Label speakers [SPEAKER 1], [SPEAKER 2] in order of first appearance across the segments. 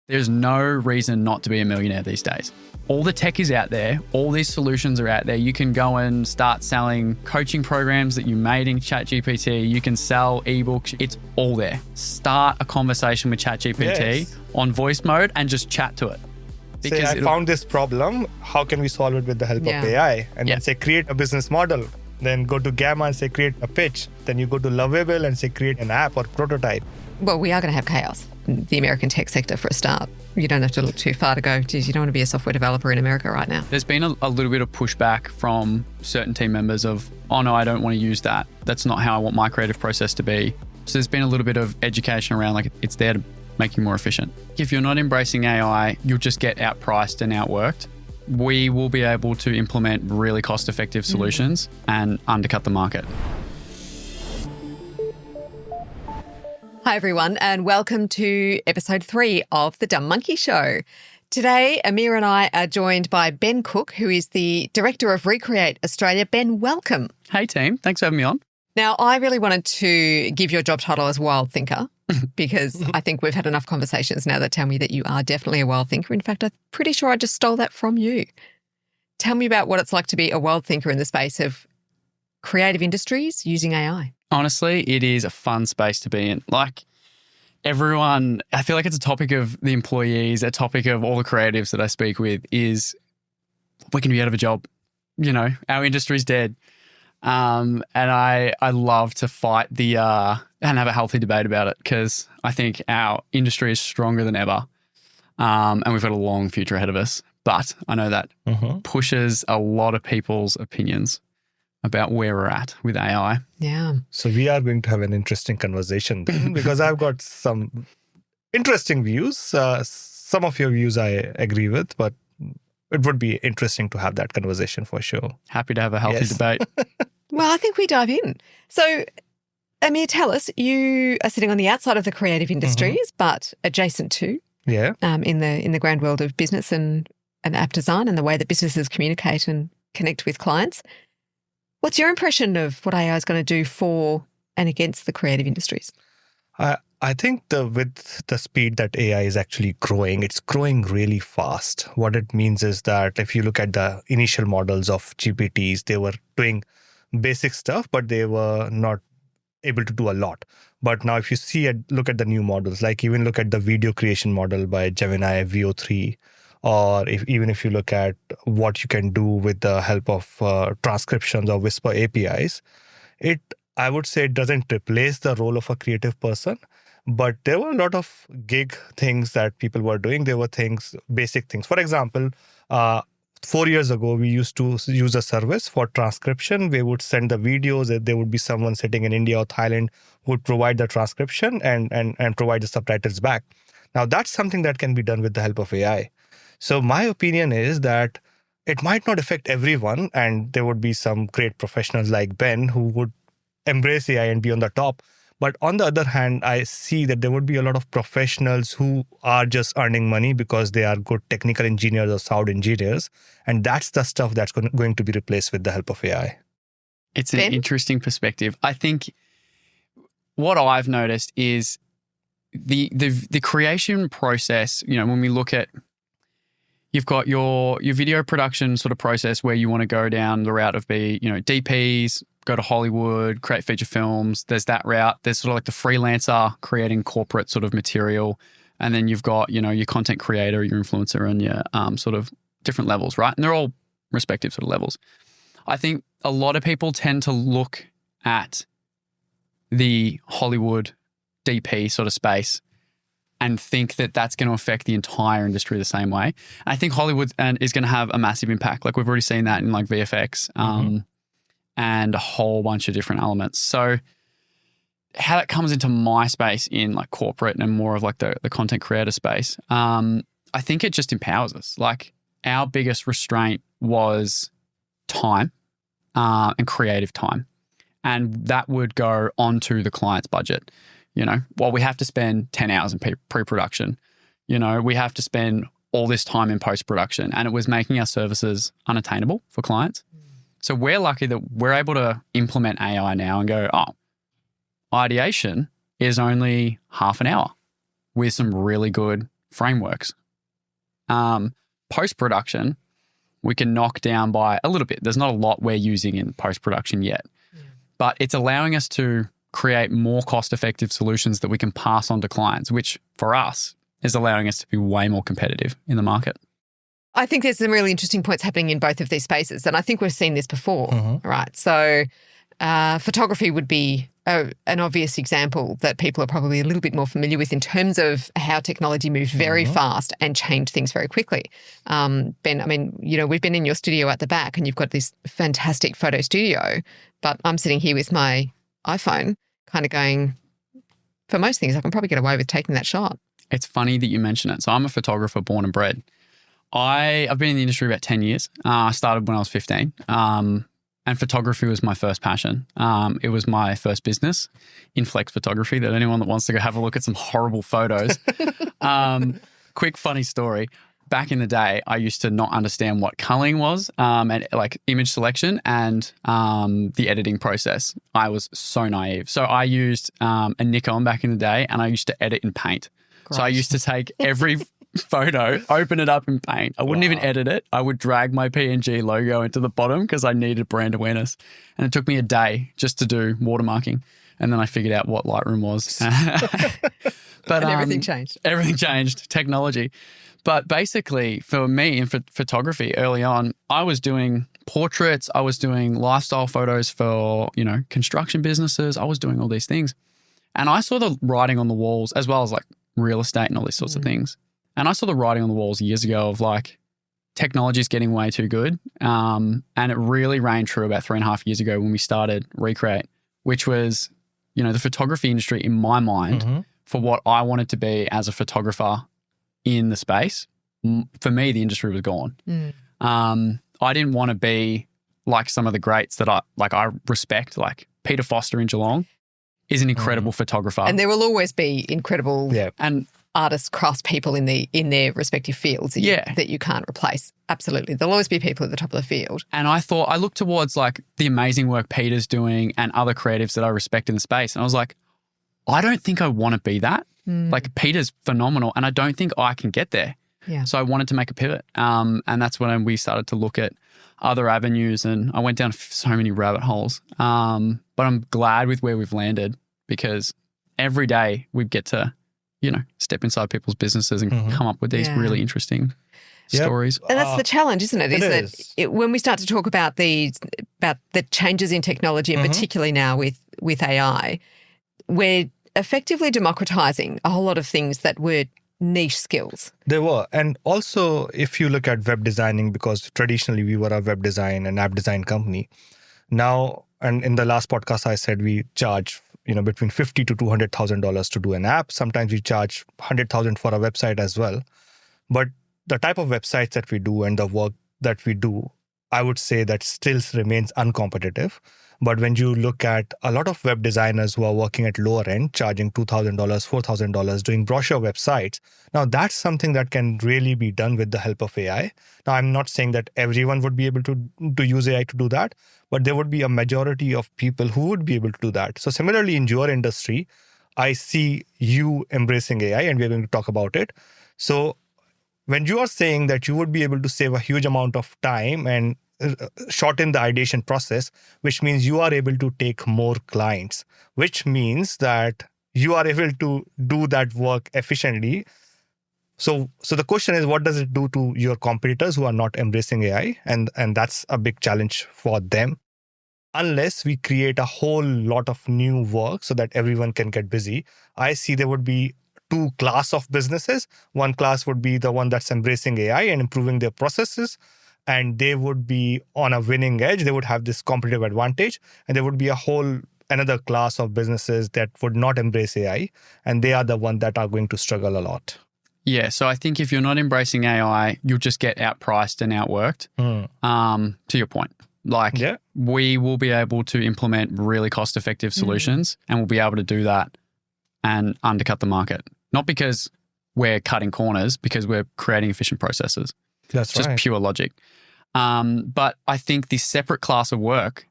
[SPEAKER 1] There's no reason not to be a millionaire these days. All the tech is out there. All these solutions are out there. You can go and start selling coaching programs that you made in ChatGPT. You can sell ebooks. It's all there. Start a conversation with ChatGPT on voice mode and just chat to it.
[SPEAKER 2] Say, I found this problem. How can we solve it with the help of AI? And then say, create a business model. Then go to Gamma and say, create a pitch. Then you go to Lovable and say, create an app or prototype.
[SPEAKER 3] Well, we are going to have chaos in the American tech sector for a start. You don't have to look too far to go, geez, you don't want to be a software developer in America right now.
[SPEAKER 1] There's been a little bit of pushback from certain team members of, oh no, I don't want to use that. That's not how I want my creative process to be. So there's been a little bit of education around like it's there to make you more efficient. If you're not embracing AI, you'll just get outpriced and outworked. We will be able to implement really cost-effective solutions and undercut the market.
[SPEAKER 3] Hi, everyone, and welcome to episode 3 of The Dumb Monkey Show. Today, Amir and I are joined by Ben Cook, who is the Director of Recreate Australia. Ben, welcome.
[SPEAKER 1] Hey, team. Thanks for having me on.
[SPEAKER 3] Now, I really wanted to give your job title as wild thinker because I think we've had enough conversations now that tell me that you are definitely a wild thinker. In fact, I'm pretty sure I just stole that from you. Tell me about what it's like to be a wild thinker in the space of creative industries using AI.
[SPEAKER 1] Honestly, it is a fun space to be in. Like everyone, I feel like it's a topic of the employees, a topic of all the creatives that I speak with is we're going to be out of a job. You know, our industry's dead. And I love to fight and have a healthy debate about it because I think our industry is stronger than ever. And we've got a long future ahead of us. But I know that pushes a lot of people's opinions about where we're at with AI.
[SPEAKER 3] Yeah.
[SPEAKER 2] So we are going to have an interesting conversation then because I've got some interesting views. Some of your views I agree with, but it would be interesting to have that conversation for sure.
[SPEAKER 1] Happy to have a healthy debate.
[SPEAKER 3] Well, I think we dive in. So, Amir, tell us, you are sitting on the outside of the creative industries, but adjacent to, in the grand world of business and app design and the way that businesses communicate and connect with clients. What's your impression of what AI is going to do for and against the creative industries?
[SPEAKER 2] I think with the speed that AI is actually growing, it's growing really fast. What it means is that if you look at the initial models of GPTs, they were doing basic stuff, but they were not able to do a lot. But now if you look at the new models, like even look at the video creation model by Gemini VO3, or even if you look at what you can do with the help of transcriptions or Whisper APIs, I would say it doesn't replace the role of a creative person, but there were a lot of gig things that people were doing. There were basic things. For example, 4 years ago, we used to use a service for transcription. We would send the videos. There would be someone sitting in India or Thailand who would provide the transcription and provide the subtitles back. Now, that's something that can be done with the help of AI. So my opinion is that it might not affect everyone, and there would be some great professionals like Ben who would embrace AI and be on the top. But on the other hand, I see that there would be a lot of professionals who are just earning money because they are good technical engineers or sound engineers. And that's the stuff that's going to be replaced with the help of AI.
[SPEAKER 1] It's an interesting perspective. I think what I've noticed is the creation process, you know, when we look at, you've got your video production sort of process where you want to go down the route of DPs, go to Hollywood, create feature films. There's that route. There's sort of like the freelancer creating corporate sort of material. And then you've got, your content creator, your influencer, and your sort of different levels, right? And they're all respective sort of levels. I think a lot of people tend to look at the Hollywood DP sort of space and think that that's going to affect the entire industry the same way. And I think Hollywood is going to have a massive impact. Like we've already seen that in like VFX and a whole bunch of different elements. So how that comes into my space in like corporate and more of like the content creator space, I think it just empowers us. Like our biggest restraint was time and creative time. And that would go onto the client's budget. We have to spend 10 hours in pre-production. We have to spend all this time in post-production, and it was making our services unattainable for clients. So we're lucky that we're able to implement AI now and go, ideation is only half an hour with some really good frameworks. Post-production, we can knock down by a little bit. There's not a lot we're using in post-production yet, but it's allowing us to create more cost-effective solutions that we can pass on to clients, which for us is allowing us to be way more competitive in the market.
[SPEAKER 3] I think there's some really interesting points happening in both of these spaces, and I think we've seen this before, right? So photography would be an obvious example that people are probably a little bit more familiar with in terms of how technology moved very fast and changed things very quickly. Ben, I mean, we've been in your studio at the back and you've got this fantastic photo studio, but I'm sitting here with my iPhone kind of going, for most things, I can probably get away with taking that shot.
[SPEAKER 1] It's funny that you mention it. So I'm a photographer born and bred. I've been in the industry about 10 years. I started when I was 15. And photography was my first passion. It was my first business, Inflex Photography, that anyone that wants to go have a look at some horrible photos. Quick funny story. Back in the day, I used to not understand what culling was and like image selection and the editing process. I was so naive. So I used a Nikon back in the day and I used to edit in Paint. Great. So I used to take every photo, open it up in Paint. I wouldn't even edit it. I would drag my PNG logo into the bottom because I needed brand awareness. And it took me a day just to do watermarking. And then I figured out what Lightroom was. But
[SPEAKER 3] and everything changed.
[SPEAKER 1] Everything changed, technology. But basically for me and for photography early on, I was doing portraits. I was doing lifestyle photos for, construction businesses. I was doing all these things. And I saw the writing on the walls as well as like real estate and all these sorts of things. And I saw the writing on the walls years ago of like, technology is getting way too good. And it really rang true about 3.5 years ago when we started Recreate, which was, the photography industry in my mind for what I wanted to be as a photographer in the space. For me, the industry was gone. I didn't want to be like some of the greats that I respect, like Peter Foster in Geelong is an incredible photographer.
[SPEAKER 3] And there will always be incredible
[SPEAKER 1] and
[SPEAKER 3] artists, craftspeople in their respective fields that you can't replace. Absolutely. There'll always be people at the top of the field.
[SPEAKER 1] And I looked towards like the amazing work Peter's doing and other creatives that I respect in the space. And I was like, I don't think I want to be that. Like Peter's phenomenal and I don't think I can get there.
[SPEAKER 3] Yeah.
[SPEAKER 1] So I wanted to make a pivot. And that's when we started to look at other avenues and I went down so many rabbit holes. But I'm glad with where we've landed because every day we get to, step inside people's businesses and come up with these really interesting stories.
[SPEAKER 3] And that's the challenge, isn't it? When we start to talk about the changes in technology and particularly now with AI, we're effectively democratizing a whole lot of things that were niche skills.
[SPEAKER 2] They were. And also, if you look at web designing, because traditionally we were a web design and app design company. Now, and in the last podcast, I said we charge, between $50,000 to $200,000 to do an app. Sometimes we charge $100,000 for a website as well. But the type of websites that we do and the work that we do, I would say that still remains uncompetitive. But when you look at a lot of web designers who are working at lower end, charging $2,000, $4,000, doing brochure websites, now that's something that can really be done with the help of AI. Now, I'm not saying that everyone would be able to use AI to do that, but there would be a majority of people who would be able to do that. So similarly, in your industry, I see you embracing AI and we're going to talk about it. So when you are saying that you would be able to save a huge amount of time and shorten the ideation process, which means you are able to take more clients, which means that you are able to do that work efficiently. So the question is, what does it do to your competitors who are not embracing AI? And that's a big challenge for them. Unless we create a whole lot of new work so that everyone can get busy, I see there would be two class of businesses. One class would be the one that's embracing AI and improving their processes. And they would be on a winning edge. They would have this competitive advantage. And there would be another class of businesses that would not embrace AI. And they are the ones that are going to struggle a lot.
[SPEAKER 1] Yeah. So I think if you're not embracing AI, you'll just get outpriced and outworked. To your point. We will be able to implement really cost-effective solutions and we'll be able to do that and undercut the market. Not because we're cutting corners, because we're creating efficient processes.
[SPEAKER 2] That's
[SPEAKER 1] just pure logic. But I think this separate class of work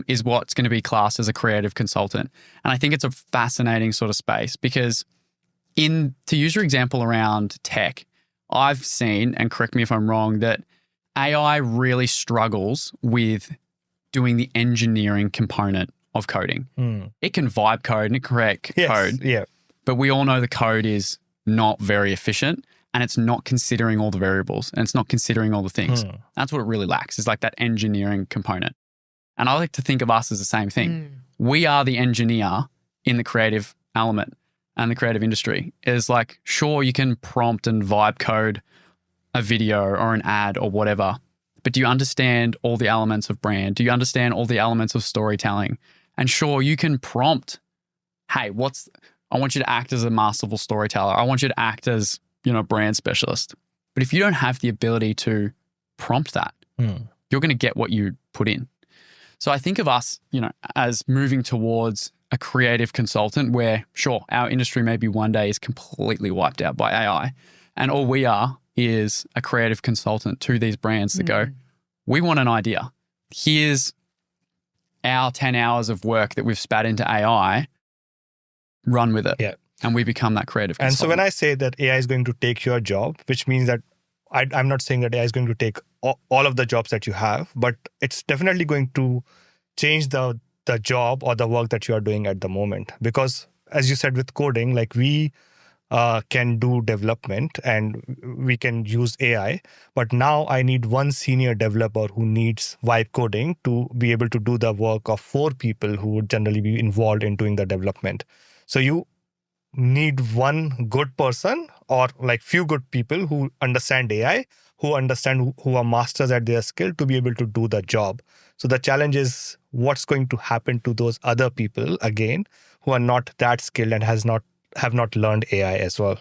[SPEAKER 1] is what's going to be classed as a creative consultant. And I think it's a fascinating sort of space because to use your example around tech, I've seen, and correct me if I'm wrong, that AI really struggles with doing the engineering component of coding. It can vibe code and correct code, but we all know the code is not very efficient and it's not considering all the variables and it's not considering all the things. That's what it really lacks, is like that engineering component. And I like to think of us as the same thing. We are the engineer in the creative element and the creative industry. Is like, sure, you can prompt and vibe code a video or an ad or whatever, but do you understand all the elements of brand? Do you understand all the elements of storytelling? And sure, you can prompt, hey, I want you to act as a masterful storyteller. I want you to act as, brand specialist. But if you don't have the ability to prompt that, you're going to get what you put in. So I think of us, as moving towards a creative consultant where, sure, our industry maybe one day is completely wiped out by AI. And all we are is a creative consultant to these brands that go, we want an idea. Here's our 10 hours of work that we've spat into AI, run with it. Yeah. And we become that creative consultant.
[SPEAKER 2] And so when I say that AI is going to take your job, which means that I'm not saying that AI is going to take all of the jobs that you have, but it's definitely going to change the job or the work that you are doing at the moment. Because as you said with coding, like we can do development and we can use AI, but now I need one senior developer who needs vibe coding to be able to do the work of 4 people who would generally be involved in doing the development. So you need one good person or like few good people who understand AI, who are masters at their skill to be able to do the job. So the challenge is what's going to happen to those other people, again, who are not that skilled and have not learned AI as well.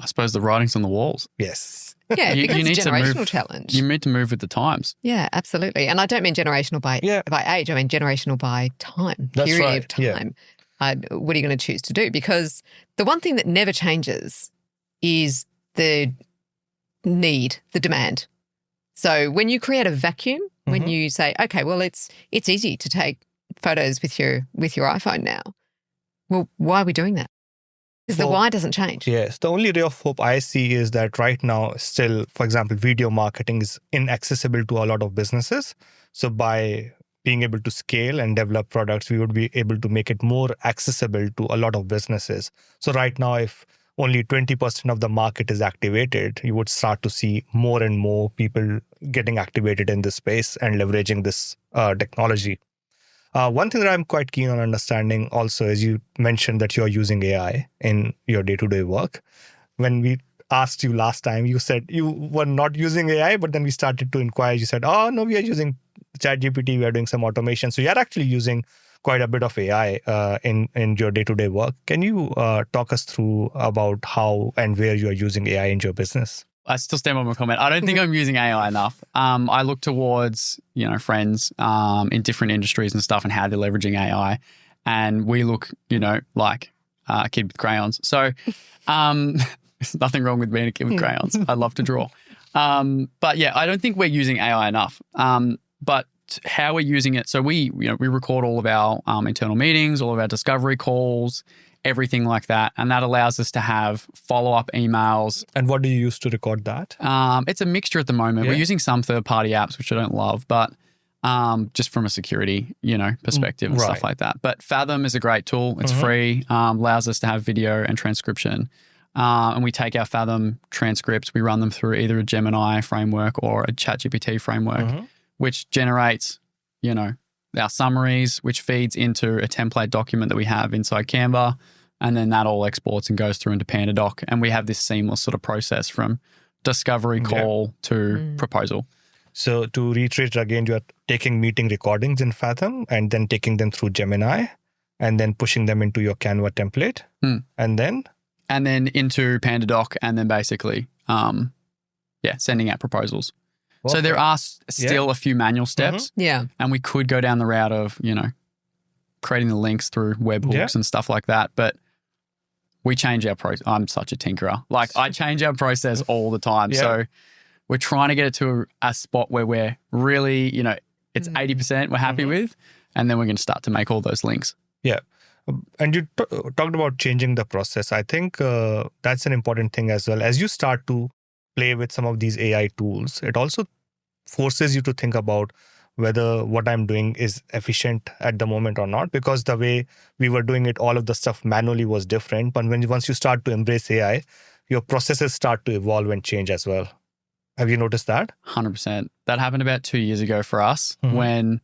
[SPEAKER 1] I suppose the writing's on the walls.
[SPEAKER 2] Yes.
[SPEAKER 3] Yeah, it becomes a generational challenge.
[SPEAKER 1] You need to move with the times.
[SPEAKER 3] Yeah, absolutely. And I don't mean generational by age. I mean generational by time,
[SPEAKER 2] That's
[SPEAKER 3] period
[SPEAKER 2] right.
[SPEAKER 3] of time. What are you going to choose to do? Because the one thing that never changes is the need, the demand. So when you create a vacuum, when you say, okay, well, it's easy to take photos with your iPhone now. Well, why are we doing that? Because the why doesn't change.
[SPEAKER 2] Yes. The only ray of hope I see is that right now still, for example, video marketing is inaccessible to a lot of businesses. So by being able to scale and develop products, we would be able to make it more accessible to a lot of businesses. So right now, if only 20% of the market is activated, you would start to see more and more people getting activated in this space and leveraging this technology. One thing that I'm quite keen on understanding also is you mentioned that you're using AI in your day-to-day work. When we asked you last time, you said you were not using AI, but then we started to inquire. You said, oh, no, we are using ChatGPT. We are doing some automation. So you're actually using quite a bit of AI in your day-to-day work. Can you talk us through about how and where you are using AI in your business?
[SPEAKER 1] I still stand by my comment. I don't think I'm using AI enough. I look towards, friends in different industries and stuff and how they're leveraging AI. And we look, like a kid with crayons. So there's nothing wrong with being a kid with crayons. I love to draw. But yeah, I don't think we're using AI enough. But how we're using it. So we record all of our internal meetings, all of our discovery calls, everything like that. And that allows us to have follow-up emails.
[SPEAKER 2] And what do you use to record that?
[SPEAKER 1] It's a mixture at the moment. Yeah. We're using some third-party apps, which I don't love, but just from a security, perspective and stuff like that. But Fathom is a great tool. It's free, allows us to have video and transcription. And we take our Fathom transcripts, we run them through either a Gemini framework or a ChatGPT framework, which generates, our summaries, which feeds into a template document that we have inside Canva. And then that all exports and goes through into PandaDoc. And we have this seamless sort of process from discovery call to proposal.
[SPEAKER 2] So to reiterate again, you're taking meeting recordings in Fathom and then taking them through Gemini and then pushing them into your Canva template. And then
[SPEAKER 1] into PandaDoc and then basically, sending out proposals. So there are still a few manual steps.
[SPEAKER 3] Yeah.
[SPEAKER 1] And we could go down the route of, creating the links through webhooks and stuff like that. But we change our process. I'm such a tinkerer. Like I change our process all the time. Yeah. So we're trying to get it to a spot where we're really, it's 80% we're happy with. And then we're going to start to make all those links.
[SPEAKER 2] Yeah. And you talked about changing the process. I think that's an important thing as well. As you start to play with some of these AI tools, it also forces you to think about whether what I'm doing is efficient at the moment or not, because the way we were doing it, all of the stuff manually was different. But once you start to embrace AI, your processes start to evolve and change as well. Have you noticed that?
[SPEAKER 1] 100%. That happened about 2 years ago for us when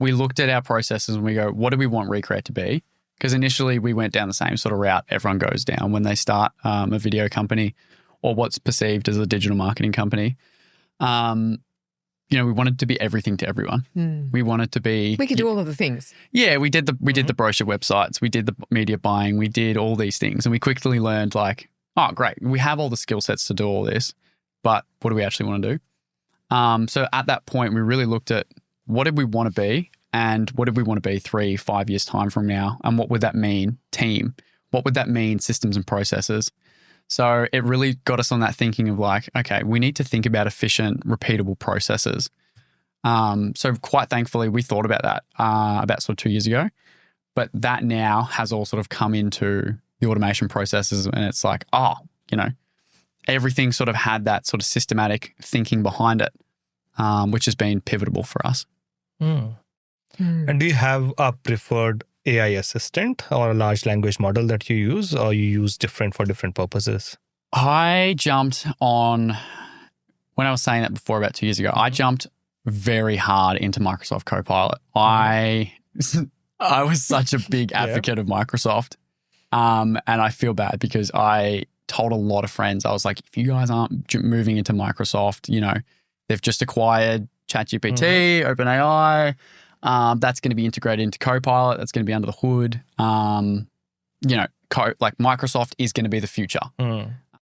[SPEAKER 1] we looked at our processes and we go, what do we want Recreate to be? Because initially we went down the same sort of route everyone goes down when they start a video company or what's perceived as a digital marketing company. We wanted to be everything to everyone. We wanted to be...
[SPEAKER 3] We could do all of the things.
[SPEAKER 1] Yeah, we did the brochure websites. We did the media buying. We did all these things. And we quickly learned like, oh, great. We have all the skill sets to do all this, but what do we actually want to do? So at that point, we really looked at what did we want to be and what did we want to be 3-5 years time from now? And what would that mean? Team. What would that mean? Systems and processes. So it really got us on that thinking of like, okay, we need to think about efficient, repeatable processes. So quite thankfully, we thought about that about sort of 2 years ago, but that now has all sort of come into the automation processes and it's like, everything sort of had that sort of systematic thinking behind it, which has been pivotal for us.
[SPEAKER 2] And do you have a preferred AI assistant or a large language model that you use, or you use different for different purposes?
[SPEAKER 1] I jumped on, when I was saying that before about 2 years ago, I jumped very hard into Microsoft Copilot. I was such a big advocate of Microsoft. And I feel bad because I told a lot of friends, I was like, if you guys aren't moving into Microsoft, they've just acquired ChatGPT, OpenAI, that's going to be integrated into Copilot. That's going to be under the hood. Like Microsoft is going to be the future.
[SPEAKER 2] And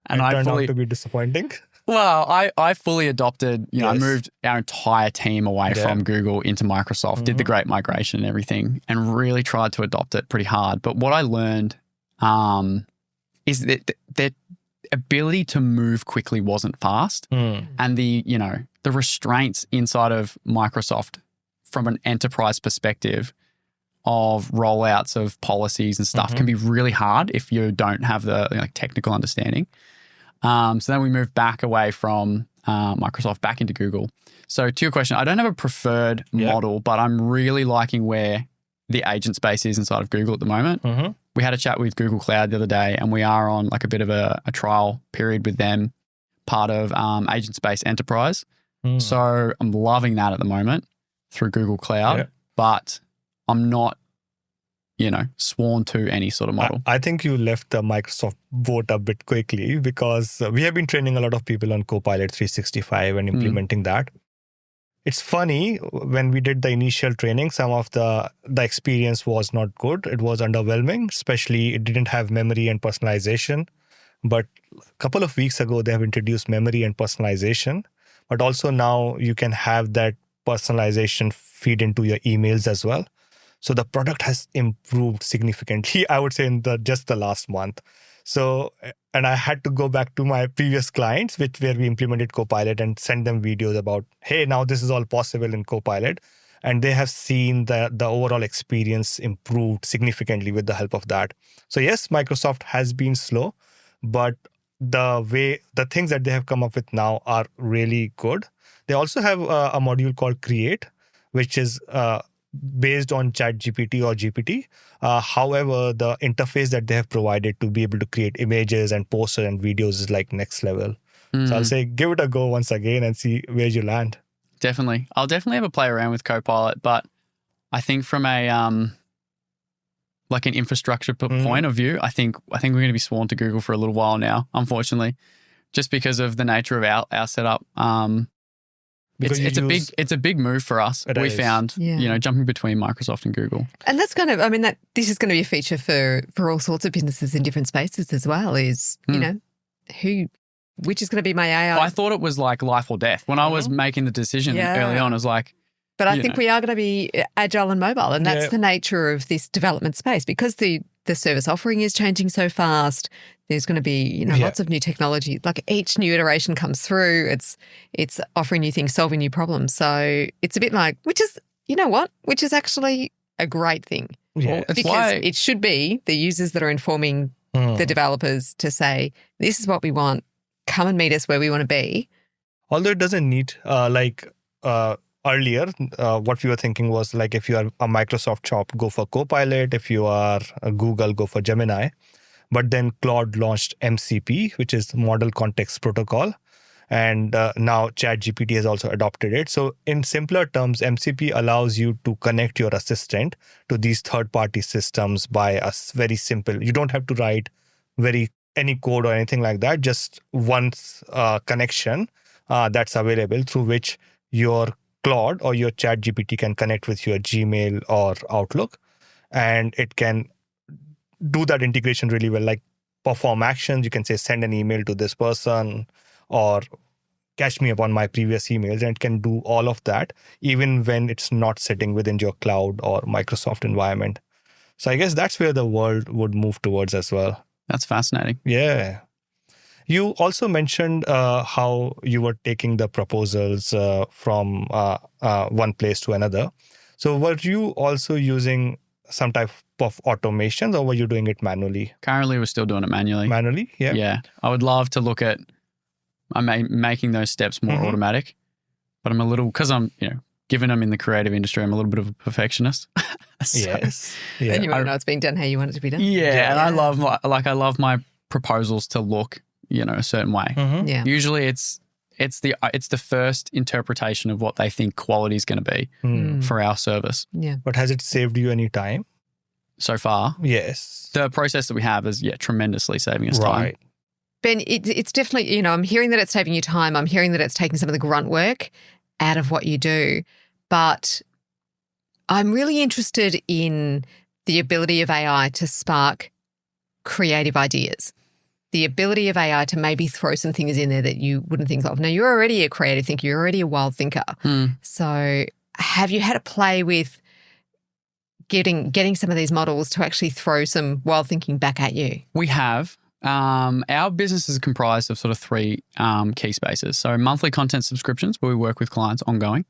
[SPEAKER 2] it turned out to be disappointing.
[SPEAKER 1] Well, I fully adopted, I moved our entire team away from Google into Microsoft, did the great migration and everything, and really tried to adopt it pretty hard. But what I learned is that their ability to move quickly wasn't fast. And the restraints inside of Microsoft from an enterprise perspective of rollouts of policies and stuff can be really hard if you don't have the technical understanding. So then we moved back away from Microsoft back into Google. So to your question, I don't have a preferred model, but I'm really liking where the agent space is inside of Google at the moment. We had a chat with Google Cloud the other day and we are on like a bit of a trial period with them, part of Agent Space Enterprise. So I'm loving that at the moment through Google Cloud, but I'm not, sworn to any sort of model.
[SPEAKER 2] I think you left the Microsoft boat a bit quickly because we have been training a lot of people on Copilot 365 and implementing that. It's funny, when we did the initial training, some of the experience was not good. It was underwhelming, especially it didn't have memory and personalization. But a couple of weeks ago, they have introduced memory and personalization. But also now you can have that personalization feed into your emails as well. So the product has improved significantly, I would say, in just the last month. So, and I had to go back to my previous clients, where we implemented Copilot and send them videos about, hey, now this is all possible in Copilot. And they have seen the overall experience improved significantly with the help of that. So yes, Microsoft has been slow, but the things that they have come up with now are really good. They also have a module called Create, which is based on ChatGPT or GPT. However, the interface that they have provided to be able to create images and posters and videos is like next level. So I'll say give it a go once again and see where you land.
[SPEAKER 1] Definitely. I'll definitely have a play around with Copilot, but I think from a like an infrastructure point of view, I think we're going to be sworn to Google for a little while now, unfortunately, just because of the nature of our setup. It's a big move for us. We found, jumping between Microsoft and Google.
[SPEAKER 3] And that's kind of, this is going to be a feature for all sorts of businesses in different spaces as well is, which is going to be my AI.
[SPEAKER 1] I thought it was like life or death. When I was making the decision early on, I was like,
[SPEAKER 3] but I think we are going to be agile and mobile, and that's the nature of this development space because the service offering is changing so fast. There's going to be lots of new technology. Like each new iteration comes through, it's offering new things, solving new problems. So it's a bit like, which is actually a great thing.
[SPEAKER 2] Yeah.
[SPEAKER 1] It's
[SPEAKER 3] because
[SPEAKER 1] why
[SPEAKER 3] it should be the users that are informing the developers to say, this is what we want. Come and meet us where we want to be.
[SPEAKER 2] Although it doesn't need, earlier, what we were thinking was like if you are a Microsoft shop, go for Copilot. If you are a Google, go for Gemini. But then Claude launched MCP, which is Model Context Protocol. And now ChatGPT has also adopted it. So in simpler terms, MCP allows you to connect your assistant to these third-party systems by a very simple. You don't have to write any code or anything like that. Just one connection that's available through which your Claude or your ChatGPT can connect with your Gmail or Outlook, and it can do that integration really well. Like perform actions, you can say send an email to this person or catch me up on my previous emails, and it can do all of that even when it's not sitting within your cloud or Microsoft environment. So I guess that's where the world would move towards as well.
[SPEAKER 1] That's fascinating.
[SPEAKER 2] Yeah. You also mentioned how you were taking the proposals from one place to another. So were you also using some type of automations, or were you doing it manually?
[SPEAKER 1] Currently, we're still doing it manually.
[SPEAKER 2] Manually, yeah.
[SPEAKER 1] Yeah. I would love to look at making those steps more automatic, but I'm a little, because I'm, given I'm in the creative industry, I'm a little bit of a perfectionist.
[SPEAKER 2] Yes. Yeah.
[SPEAKER 3] And you want to know it's being done how you want it to be done.
[SPEAKER 1] Yeah. And I love my proposals to look, a certain way.
[SPEAKER 3] Yeah.
[SPEAKER 1] Usually it's the first interpretation of what they think quality is going to be for our service.
[SPEAKER 3] Yeah.
[SPEAKER 2] But has it saved you any time?
[SPEAKER 1] So far,
[SPEAKER 2] yes.
[SPEAKER 1] The process that we have is tremendously saving us time.
[SPEAKER 3] Ben, it's definitely, I'm hearing that it's saving you time. I'm hearing that it's taking some of the grunt work out of what you do. But I'm really interested in the ability of AI to spark creative ideas. The ability of AI to maybe throw some things in there that you wouldn't think of. Now, you're already a creative thinker. You're already a wild thinker. So have you had a play with getting some of these models to actually throw some wild thinking back at you?
[SPEAKER 1] We have. Our business is comprised of sort of three key spaces. So monthly content subscriptions, where we work with clients ongoing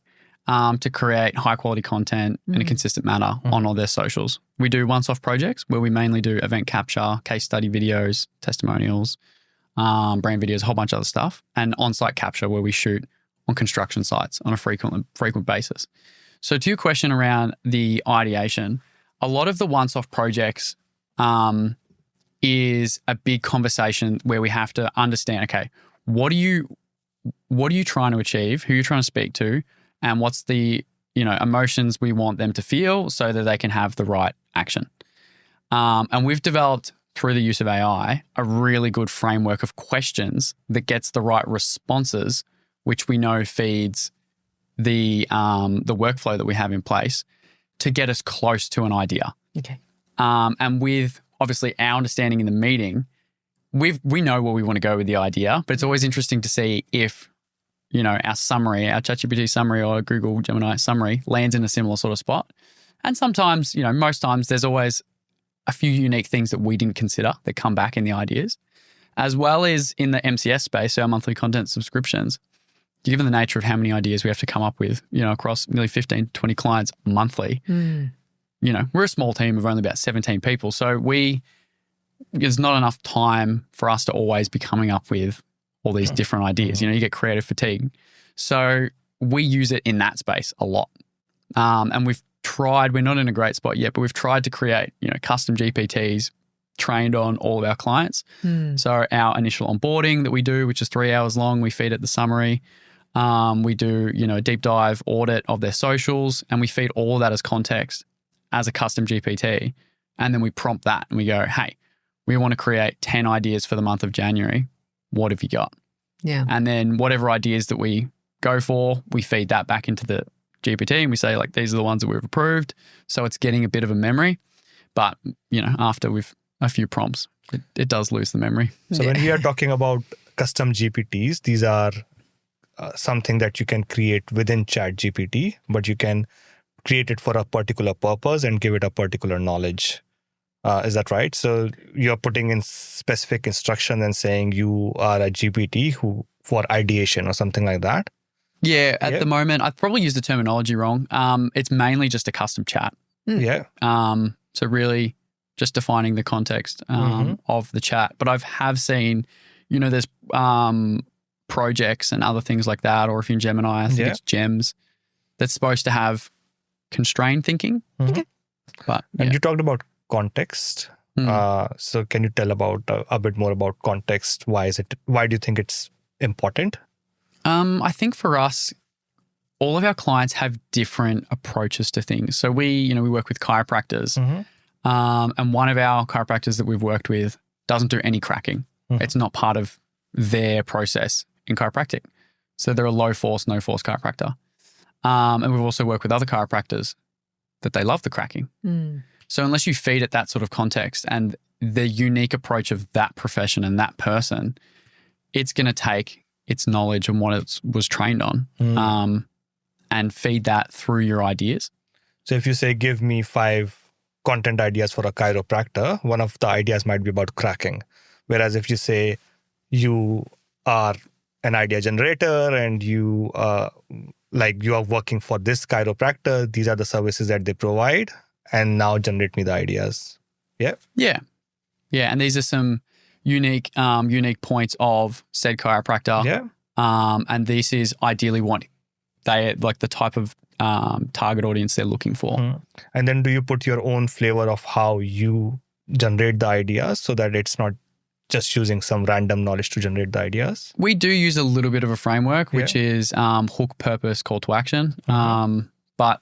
[SPEAKER 1] to create high quality content in a consistent manner on all their socials. We do once-off projects where we mainly do event capture, case study videos, testimonials, brand videos, a whole bunch of other stuff, and on-site capture where we shoot on construction sites on a frequent basis. So to your question around the ideation, a lot of the once-off projects is a big conversation where we have to understand, okay, what are you trying to achieve, who you're trying to speak to, and what's the emotions we want them to feel so that they can have the right action. And we've developed, through the use of AI, a really good framework of questions that gets the right responses, which we know feeds the workflow that we have in place to get us close to an idea.
[SPEAKER 3] Okay.
[SPEAKER 1] And with obviously our understanding in the meeting, we know where we want to go with the idea, but it's always interesting to see if our summary, our ChatGPT summary or Google Gemini summary lands in a similar sort of spot. And sometimes, most times there's always a few unique things that we didn't consider that come back in the ideas, as well as in the MCS space, our monthly content subscriptions. Given the nature of how many ideas we have to come up with, across nearly 15, 20 clients monthly, we're a small team of only about 17 people. So there's not enough time for us to always be coming up with all these different ideas. You get creative fatigue. So we use it in that space a lot. And we're not in a great spot yet, but we've tried to create, custom GPTs trained on all of our clients. So our initial onboarding that we do, which is 3 hours long, we feed it the summary. We do, a deep dive audit of their socials, and we feed all of that as context as a custom GPT. And then we prompt that and we go, hey, we want to create 10 ideas for the month of January. What have you got?
[SPEAKER 3] Yeah.
[SPEAKER 1] And then whatever ideas that we go for, we feed that back into the GPT and we say, these are the ones that we've approved. So it's getting a bit of a memory. But, after we've a few prompts, it does lose the memory.
[SPEAKER 2] So when we are talking about custom GPTs, these are something that you can create within ChatGPT, but you can create it for a particular purpose and give it a particular knowledge. Is that right? So you're putting in specific instruction and saying you are a GPT for ideation or something like that?
[SPEAKER 1] Yeah, at the moment, I've probably used the terminology wrong. It's mainly just a custom chat.
[SPEAKER 2] Yeah.
[SPEAKER 1] So really just defining the context of the chat. But have seen, there's projects and other things like that, or if you're in Gemini, I think it's gems, that's supposed to have constrained thinking.
[SPEAKER 3] Okay.
[SPEAKER 1] But
[SPEAKER 2] And you talked about context. So can you tell about a bit more about context? Why do you think it's important?
[SPEAKER 1] I think for us, all of our clients have different approaches to things. So we work with chiropractors, and one of our chiropractors that we've worked with doesn't do any cracking. It's not part of their process in chiropractic. So they're a low force, no force chiropractor. And we've also worked with other chiropractors that they love the cracking. So unless you feed it that sort of context and the unique approach of that profession and that person, it's going to take its knowledge and what it was trained on and feed that through your ideas.
[SPEAKER 2] So if you say, give me 5 content ideas for a chiropractor, one of the ideas might be about cracking. Whereas if you say you are an idea generator and you are working for this chiropractor, these are the services that they provide, and now generate me the ideas. Yeah.
[SPEAKER 1] Yeah. And these are some unique points of said chiropractor.
[SPEAKER 2] Yeah.
[SPEAKER 1] And this is ideally what they like, the type of target audience they're looking for.
[SPEAKER 2] And then do you put your own flavor of how you generate the ideas so that it's not just using some random knowledge to generate the ideas?
[SPEAKER 1] We do use a little bit of a framework, which is hook, purpose, call to action. But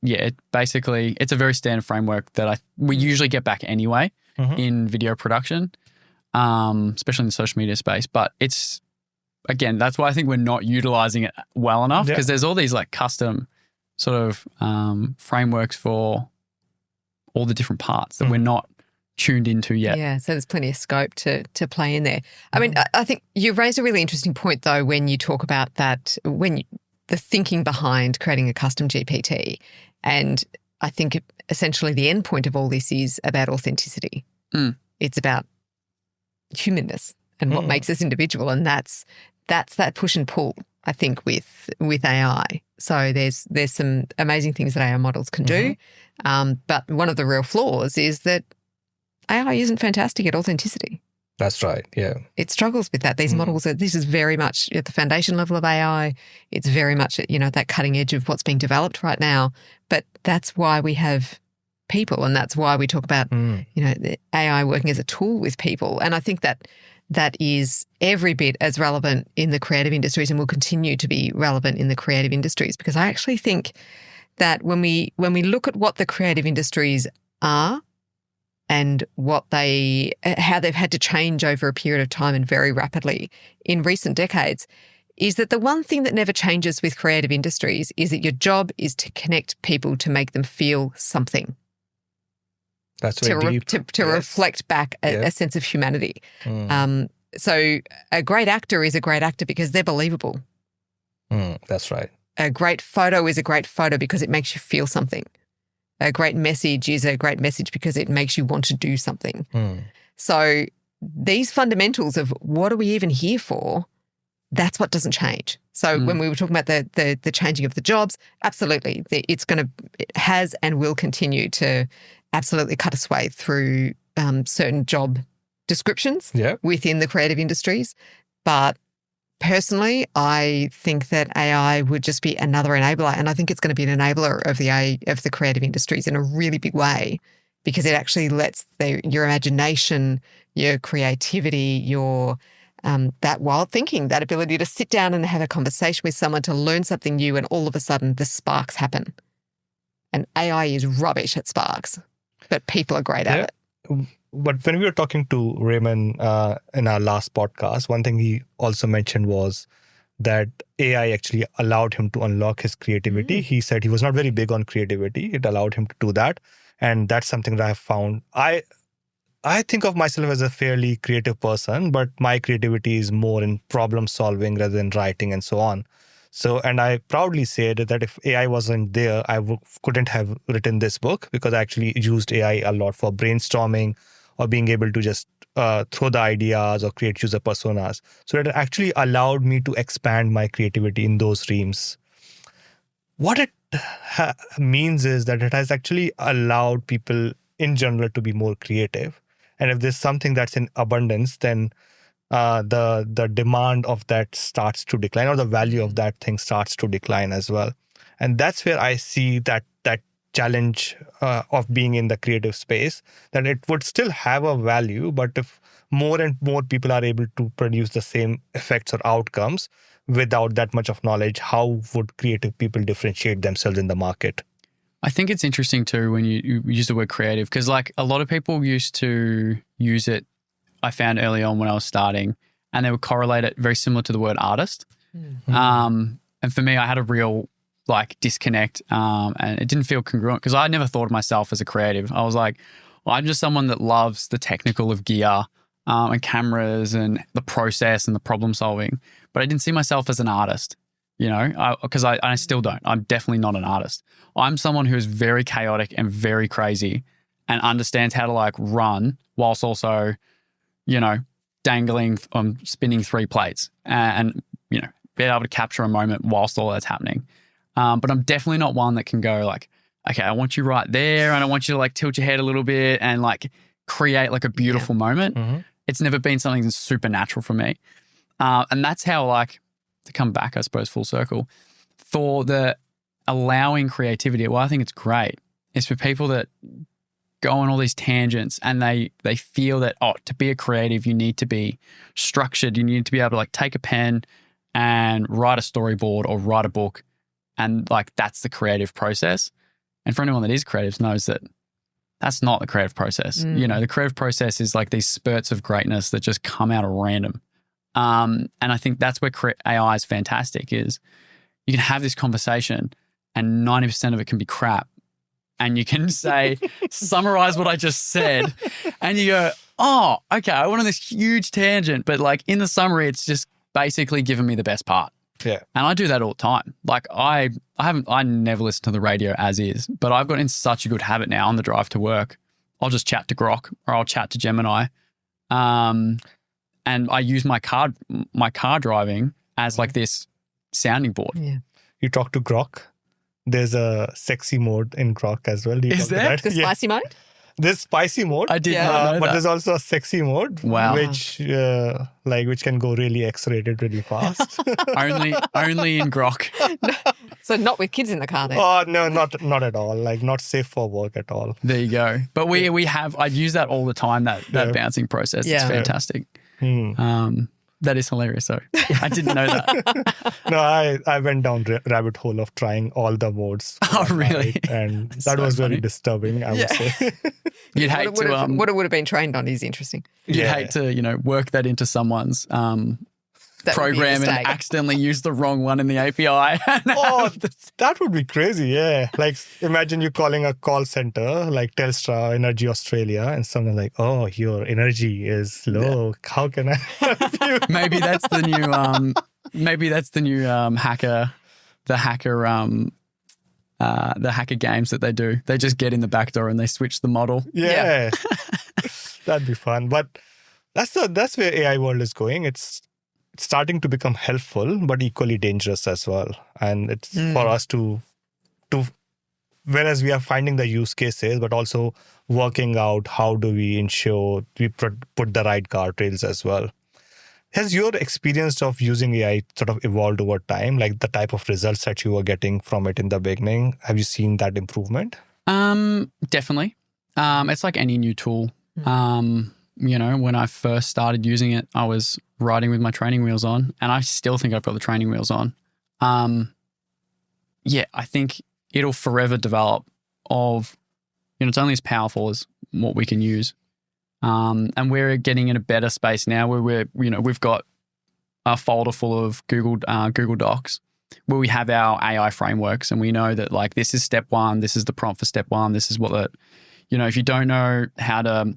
[SPEAKER 1] yeah, it's a very standard framework that we usually get back anyway in video production, especially in the social media space. But it's, again, that's why I think we're not utilizing it well enough, because there's all these like custom sort of frameworks for all the different parts that we're not tuned into yet.
[SPEAKER 3] Yeah, so there's plenty of scope to play in there. I mean, I think you've raised a really interesting point though when you talk about that, the thinking behind creating a custom GPT. And I think essentially the end point of all this is about authenticity. It's about humanness and what makes us individual, and that's that push and pull, I think, with AI. So there's some amazing things that AI models can do, but one of the real flaws is that AI isn't fantastic at authenticity.
[SPEAKER 2] That's right, yeah.
[SPEAKER 3] It struggles with that. These models, this is very much at the foundation level of AI. It's very much at, that cutting edge of what's being developed right now. But that's why we have people, and that's why we talk about, the AI working as a tool with people. And I think that is every bit as relevant in the creative industries and will continue to be relevant in the creative industries, because I actually think that when we look at what the creative industries are and how they've had to change over a period of time and very rapidly in recent decades, is that the one thing that never changes with creative industries is that your job is to connect people to make them feel something.
[SPEAKER 2] That's very deep.
[SPEAKER 3] To reflect back a sense of humanity. So a great actor is a great actor because they're believable.
[SPEAKER 2] That's right.
[SPEAKER 3] A great photo is a great photo because it makes you feel something. A great message is a great message because it makes you want to do something. So these fundamentals of what are we even here for, that's what doesn't change. So when we were talking about the changing of the jobs, absolutely, it has and will continue to absolutely cut a swathe through certain job descriptions within the creative industries. But personally, I think that AI would just be another enabler, and I think it's going to be an enabler of the creative industries in a really big way, because it actually lets your imagination, your creativity, your that wild thinking, that ability to sit down and have a conversation with someone to learn something new, and all of a sudden the sparks happen. And AI is rubbish at sparks, but people are great at it.
[SPEAKER 2] But when we were talking to Raymond in our last podcast, one thing he also mentioned was that AI actually allowed him to unlock his creativity. He said he was not very big on creativity. It allowed him to do that. And that's something that I have found. I think of myself as a fairly creative person, but my creativity is more in problem solving rather than writing and so on. So, and I proudly said that if AI wasn't there, I couldn't have written this book, because I actually used AI a lot for brainstorming or being able to just throw the ideas or create user personas. So it actually allowed me to expand my creativity in those realms. What it means is that it has actually allowed people in general to be more creative. And if there's something that's in abundance, then the demand of that starts to decline, or the value of that thing starts to decline as well. And that's where I see that challenge of being in the creative space, that it would still have a value, but if more and more people are able to produce the same effects or outcomes without that much of knowledge, how would creative people differentiate themselves in the market?
[SPEAKER 1] I think it's interesting too when you use the word creative, because like a lot of people used to use it, I found early on when I was starting, and they would correlate it very similar to the word artist. And for me, I had a real like disconnect, and it didn't feel congruent because I never thought of myself as a creative. I was like, well, I'm just someone that loves the technical of gear and cameras and the process and the problem solving, but I didn't see myself as an artist, you know, because I still don't. I'm definitely not an artist. I'm someone who is very chaotic and very crazy and understands how to like run whilst also, you know, dangling, spinning 3 plates and, you know, being able to capture a moment whilst all that's happening. But I'm definitely not one that can go like, okay, I want you right there and I want you to like tilt your head a little bit and like create like a beautiful moment. It's never been something that's supernatural for me. And that's how, like, to come back, I suppose, full circle, for the allowing creativity, well, I think it's great. It's for people that go on all these tangents and they feel that, oh, to be a creative, you need to be structured. You need to be able to like take a pen and write a storyboard or write a book. And like, that's the creative process. And for anyone that is creative knows that that's not the creative process. You know, the creative process is like these spurts of greatness that just come out of random. And I think that's where AI is fantastic, is you can have this conversation and 90% of it can be crap. And you can say, summarize what I just said. And you go, oh, okay, I went on this huge tangent, but like in the summary, it's just basically given me the best part.
[SPEAKER 2] Yeah.
[SPEAKER 1] And I do that all the time. Like I never listen to the radio as is, but I've got in such a good habit now on the drive to work. I'll just chat to Grok or I'll chat to Gemini. And I use my car driving as like this sounding board.
[SPEAKER 3] Yeah.
[SPEAKER 2] You talk to Grok. There's a sexy mode in Grok as well.
[SPEAKER 1] Is there?
[SPEAKER 3] The spicy mode?
[SPEAKER 2] There's spicy mode.
[SPEAKER 1] I did not know
[SPEAKER 2] but
[SPEAKER 1] that.
[SPEAKER 2] there's also a sexy mode,
[SPEAKER 1] Wow.
[SPEAKER 2] which can go really X-rated really fast.
[SPEAKER 1] only in Grok.
[SPEAKER 3] So not with kids in the car then?
[SPEAKER 2] Oh no, not at all. Like not safe for work at all.
[SPEAKER 1] There you go. But I use that all the time, that bouncing process. It's fantastic. That is hilarious. So I didn't know that.
[SPEAKER 2] No, I went down rabbit hole of trying all the modes.
[SPEAKER 1] Oh, really?
[SPEAKER 2] And that
[SPEAKER 1] So
[SPEAKER 2] was
[SPEAKER 1] funny.
[SPEAKER 2] very disturbing, I would say.
[SPEAKER 1] You'd hate to
[SPEAKER 3] what it would have been trained on is interesting.
[SPEAKER 1] you'd hate to, you know, work that into someone's
[SPEAKER 3] That would be a
[SPEAKER 1] program and
[SPEAKER 3] mistake.
[SPEAKER 1] accidentally use the wrong one in the API.
[SPEAKER 2] Oh, that would be crazy, yeah. Like imagine you calling a call center like Telstra Energy Australia and someone like, oh, your energy is low. How can I help you?
[SPEAKER 1] Maybe that's the new hacker games that they do. They just get in the back door and they switch the model.
[SPEAKER 2] Yeah. That'd be fun. But that's where AI world is going. It's starting to become helpful, but equally dangerous as well. And it's for us to whereas we are finding the use cases, but also working out how do we ensure we put the right guardrails as well. Has your experience of using AI sort of evolved over time? Like the type of results that you were getting from it in the beginning, have you seen that improvement?
[SPEAKER 1] Definitely. It's like any new tool. You know, when I first started using it, I was riding with my training wheels on, and I still think I've got the training wheels on. Yeah, I think it'll forever develop of, you know, it's only as powerful as what we can use. And we're getting in a better space now where we've got a folder full of Google Docs where we have our AI frameworks, and we know that like this is step 1, this is the prompt for step 1, this is what if you don't know how to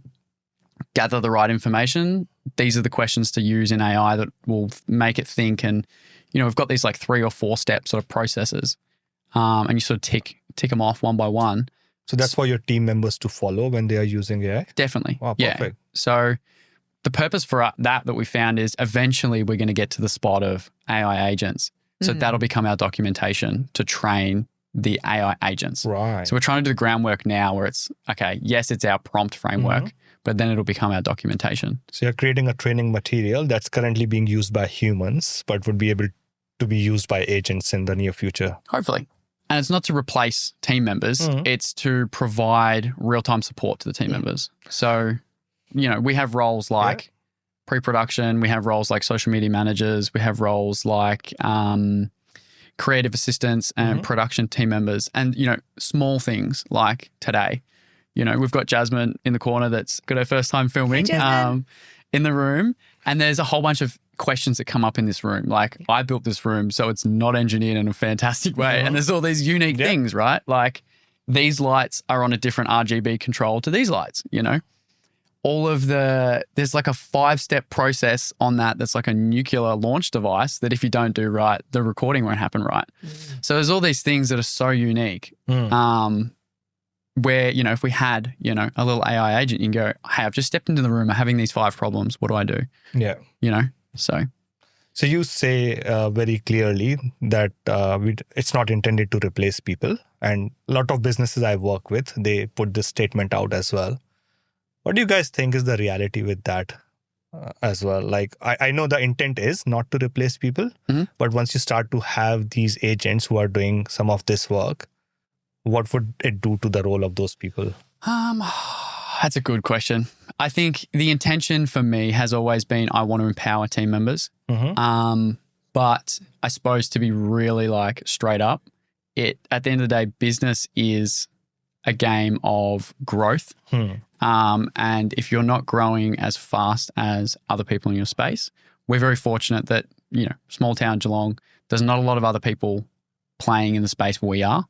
[SPEAKER 1] gather the right information, these are the questions to use in AI that will make it think. And, you know, we've got these like 3 or 4 step sort of processes, and you sort of tick them off one by one.
[SPEAKER 2] So that's for your team members to follow when they are using AI?
[SPEAKER 1] Definitely.
[SPEAKER 2] Oh, perfect.
[SPEAKER 1] Yeah. So the purpose for that we found is eventually we're going to get to the spot of AI agents. So that'll become our documentation to train the AI agents.
[SPEAKER 2] Right.
[SPEAKER 1] So we're trying to do the groundwork now where it's, okay, yes, it's our prompt framework, but then it'll become our documentation.
[SPEAKER 2] So you're creating a training material that's currently being used by humans, but would be able to be used by agents in the near future.
[SPEAKER 1] Hopefully. And it's not to replace team members. It's to provide real-time support to the team members. So, we have roles like pre-production. We have roles like social media managers. We have roles like creative assistants and production team members. And, small things like today, we've got Jasmine in the corner that's got her first time filming in the room. And there's a whole bunch of questions that come up in this room. Like, I built this room, so it's not engineered in a fantastic way. And there's all these unique things, right? Like, these lights are on a different RGB control to these lights, there's like a 5-step process on that's like a nuclear launch device that if you don't do right, the recording won't happen right. So there's all these things that are so unique where, if we had, a little AI agent, you can go, hey, I've just stepped into the room, I'm having these 5 problems. What do I do?
[SPEAKER 2] Yeah.
[SPEAKER 1] So
[SPEAKER 2] you say very clearly that it's not intended to replace people. And a lot of businesses I work with, they put this statement out as well. What do you guys think is the reality with that as well? Like, I know the intent is not to replace people, but once you start to have these agents who are doing some of this work, what would it do to the role of those people?
[SPEAKER 1] That's a good question. I think the intention for me has always been I want to empower team members. But I suppose to be really like straight up, at the end of the day, business is a game of growth. And if you're not growing as fast as other people in your space, we're very fortunate that, small town Geelong, there's not a lot of other people playing in the space we are,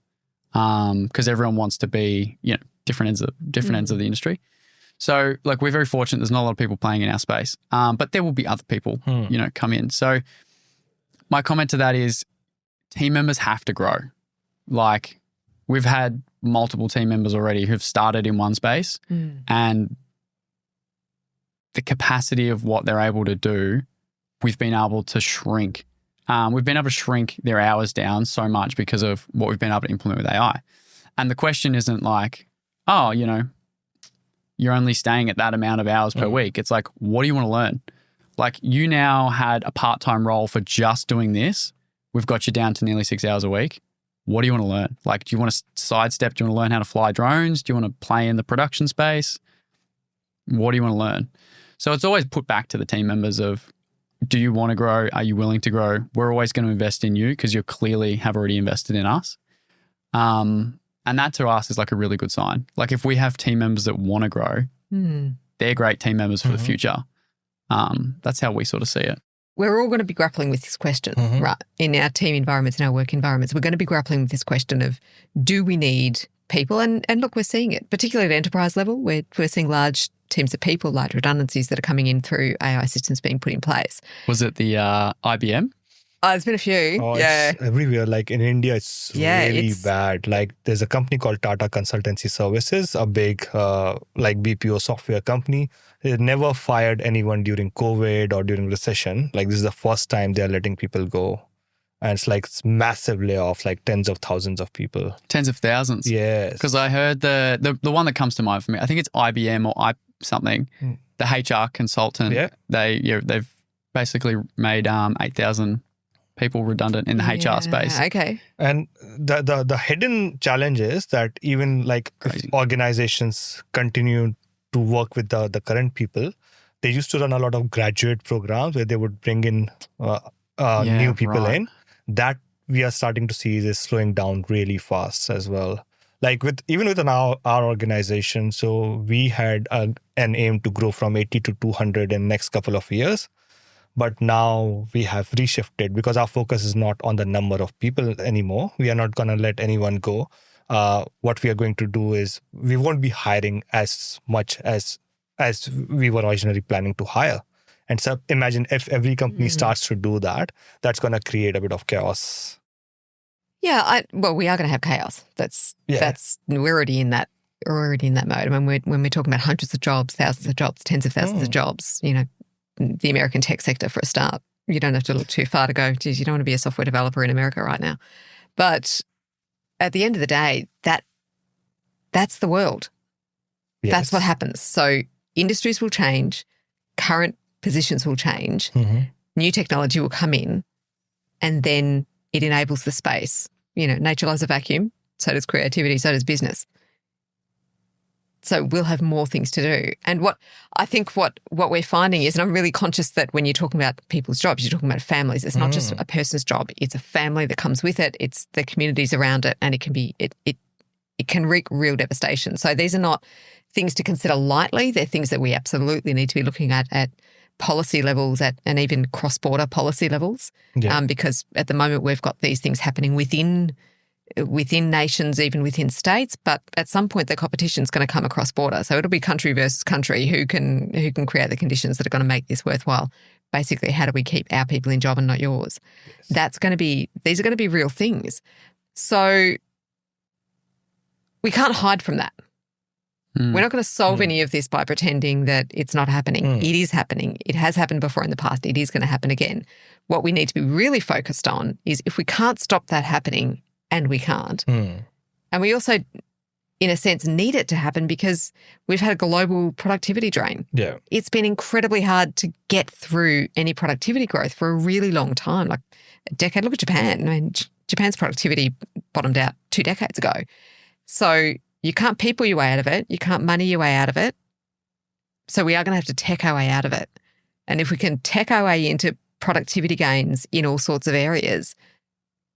[SPEAKER 1] because everyone wants to be, different ends of the industry. So like, we're very fortunate there's not a lot of people playing in our space, but there will be other people, come in. So my comment to that is team members have to grow. Like, we've had multiple team members already who've started in one space and the capacity of what they're able to do, we've been able to shrink. We've been able to shrink their hours down so much because of what we've been able to implement with AI. And the question isn't like, oh, you're only staying at that amount of hours per week. It's like, what do you want to learn? Like, you now had a part-time role for just doing this. We've got you down to nearly 6 hours a week. What do you want to learn? Like, do you want to sidestep? Do you want to learn how to fly drones? Do you want to play in the production space? What do you want to learn? So it's always put back to the team members of, do you want to grow? Are you willing to grow? We're always going to invest in you because you clearly have already invested in us. And that to us is like a really good sign. Like, if we have team members that want to grow, they're great team members for the future. That's how we sort of see it.
[SPEAKER 3] We're all going to be grappling with this question, right? In our team environments, in our work environments, we're going to be grappling with this question of, do we need people? And look, we're seeing it, particularly at enterprise level, where we're seeing large teams of people, large redundancies that are coming in through AI systems being put in place.
[SPEAKER 1] Was it the IBM?
[SPEAKER 3] There's been a few.
[SPEAKER 2] It's everywhere. Like in India, it's really bad. Like, there's a company called Tata Consultancy Services, a big like BPO software company. They never fired anyone during COVID or during recession. Like, this is the first time they're letting people go. And it's massive layoffs, like tens of thousands of people.
[SPEAKER 1] Tens of thousands?
[SPEAKER 2] Yes.
[SPEAKER 1] Because I heard the one that comes to mind for me, I think it's IBM or something, the HR consultant. They've basically made 8,000 people redundant in the HR space.
[SPEAKER 3] Okay.
[SPEAKER 2] And the hidden challenge is that even like if organizations continue to work with the current people, they used to run a lot of graduate programs where they would bring in new people in. That we are starting to see is slowing down really fast as well. Like even within our organization, so we had an aim to grow from 80 to 200 in the next couple of years. But now we have reshifted because our focus is not on the number of people anymore. We are not going to let anyone go. What we are going to do is we won't be hiring as much as we were originally planning to hire. And so imagine if every company starts to do that, that's going to create a bit of chaos.
[SPEAKER 3] Yeah, we are going to have chaos. We're already in that. We're already in that mode. I mean, when we're talking about hundreds of jobs, thousands of jobs, tens of thousands of jobs, the American tech sector for a start. You don't have to look too far to go, geez, you don't want to be a software developer in America right now. But at the end of the day, that's the world.
[SPEAKER 2] Yes.
[SPEAKER 3] That's what happens. So industries will change, current positions will change, new technology will come in, and then it enables the space. Nature loves a vacuum, so does creativity, so does business. So we'll have more things to do. And what we're finding is, and I'm really conscious that when you're talking about people's jobs, you're talking about families. It's not just a person's job. It's a family that comes with it. It's the communities around it, and it can wreak real devastation. So these are not things to consider lightly. They're things that we absolutely need to be looking at policy levels, and even cross-border policy levels, because at the moment we've got these things happening within nations, even within states, but at some point the competition is going to come across border. So it'll be country versus country who can create the conditions that are going to make this worthwhile. Basically, how do we keep our people in job and not yours? Yes. These are going to be real things. So we can't hide from that. We're not going to solve any of this by pretending that it's not happening. It is happening. It has happened before in the past. It is going to happen again. What we need to be really focused on is if we can't stop that happening, and we can't, and we also, in a sense, need it to happen because we've had a global productivity drain.
[SPEAKER 2] Yeah.
[SPEAKER 3] It's been incredibly hard to get through any productivity growth for a really long time, like a decade. Look at Japan. I mean, Japan's productivity bottomed out 2 decades ago. So you can't people your way out of it. You can't money your way out of it. So we are going to have to tech our way out of it. And if we can tech our way into productivity gains in all sorts of areas,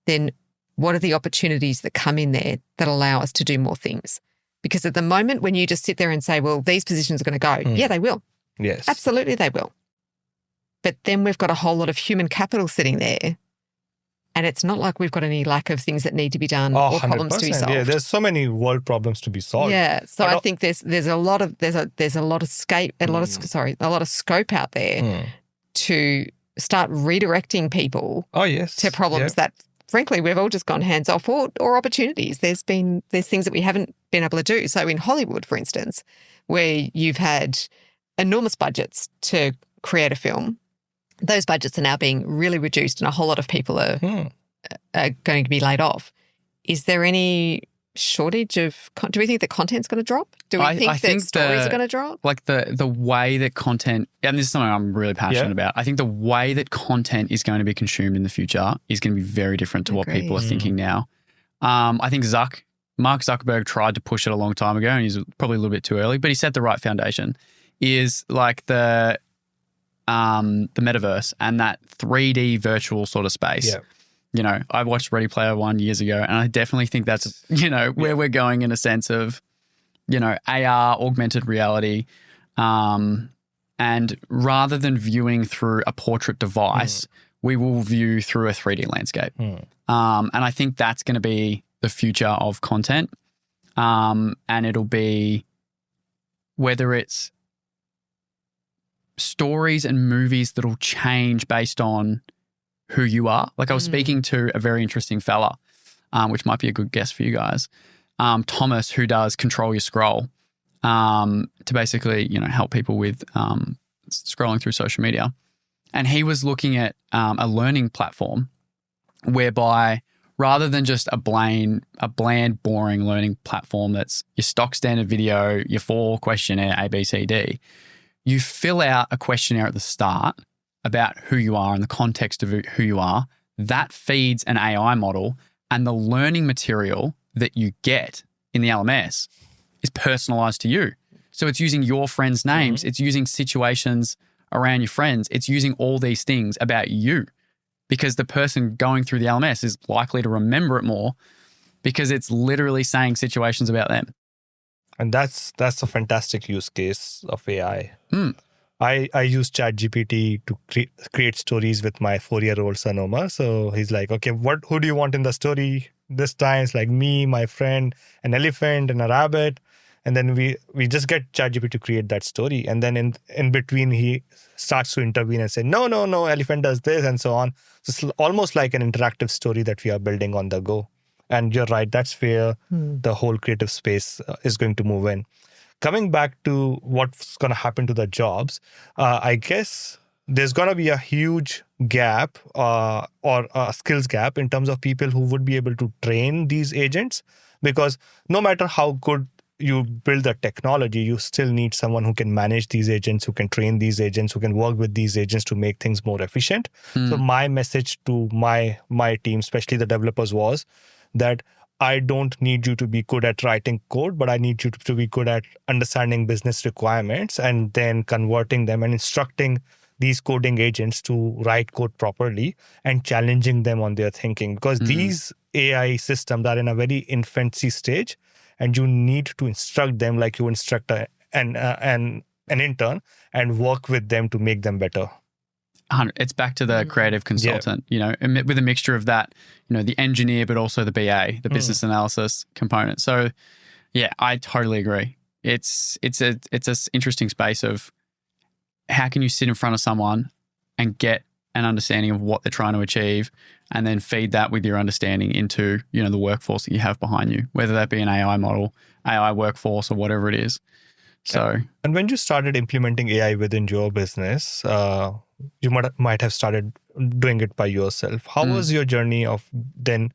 [SPEAKER 3] then what are the opportunities that come in there that allow us to do more things? Because at the moment when you just sit there and say, well, these positions are going to go, yeah, they will.
[SPEAKER 2] Yes.
[SPEAKER 3] Absolutely they will. But then we've got a whole lot of human capital sitting there. And it's not like we've got any lack of things that need to be done or problems to be solved.
[SPEAKER 2] Yeah, there's so many world problems to be solved.
[SPEAKER 3] Yeah, so I think there's a lot of scope out there to start redirecting people to problems that, frankly, we've all just gone hands off, or opportunities. There's things that we haven't been able to do. So in Hollywood, for instance, where you've had enormous budgets to create a film, those budgets are now being really reduced and a whole lot of people are going to be laid off. Is there any shortage of do we think the content's going to drop? Do we think that stories are going to drop?
[SPEAKER 1] Like the way that content, and this is something I'm really passionate about, I think the way that content is going to be consumed in the future is going to be very different to what people are thinking now. I think Mark Zuckerberg tried to push it a long time ago, and he's probably a little bit too early, but he set the right foundation. Is like the metaverse and that 3D virtual sort of space. Yeah. I watched Ready Player One years ago, and I definitely think that's, where we're going in a sense of, AR, augmented reality. And rather than viewing through a portrait device, we will view through a 3D landscape. And I think that's going to be the future of content. And it'll be, whether it's stories and movies that'll change based on who you are. Like I was speaking to a very interesting fella, which might be a good guess for you guys, Thomas, who does Control Your Scroll, to basically, help people with scrolling through social media. And he was looking at a learning platform whereby rather than just a bland, boring learning platform that's your stock standard video, your 4 questionnaire, A, B, C, D, you fill out a questionnaire at the start about who you are and the context of who you are. That feeds an AI model, and the learning material that you get in the LMS is personalized to you. So it's using your friends' names. It's using situations around your friends. It's using all these things about you, because the person going through the LMS is likely to remember it more because it's literally saying situations about them.
[SPEAKER 2] And that's a fantastic use case of AI. I use ChatGPT to create stories with my 4-year-old son Omar. So he's like, okay, who do you want in the story? This time it's like me, my friend, an elephant, and a rabbit. And then we just get ChatGPT to create that story. And then in between, he starts to intervene and say, no, elephant does this, and so on. So it's almost like an interactive story that we are building on the go. And you're right, that's where the whole creative space is going to move in. Coming back to what's going to happen to the jobs, I guess there's going to be a huge gap or a skills gap in terms of people who would be able to train these agents, because no matter how good you build the technology, you still need someone who can manage these agents, who can train these agents, who can work with these agents to make things more efficient. So my message to my team, especially the developers, was that I don't need you to be good at writing code, but I need you to be good at understanding business requirements and then converting them and instructing these coding agents to write code properly and challenging them on their thinking. Because these AI systems are in a very infancy stage, and you need to instruct them like you instruct an intern and work with them to make them better.
[SPEAKER 1] It's back to the creative consultant, with a mixture of that, the engineer, but also the BA, the business analysis component. So yeah, I totally agree. It's an interesting space of how can you sit in front of someone and get an understanding of what they're trying to achieve, and then feed that with your understanding into, the workforce that you have behind you, whether that be an AI model, AI workforce, or whatever it is. So,
[SPEAKER 2] and when you started implementing AI within your business, you might have started doing it by yourself. How was your journey of then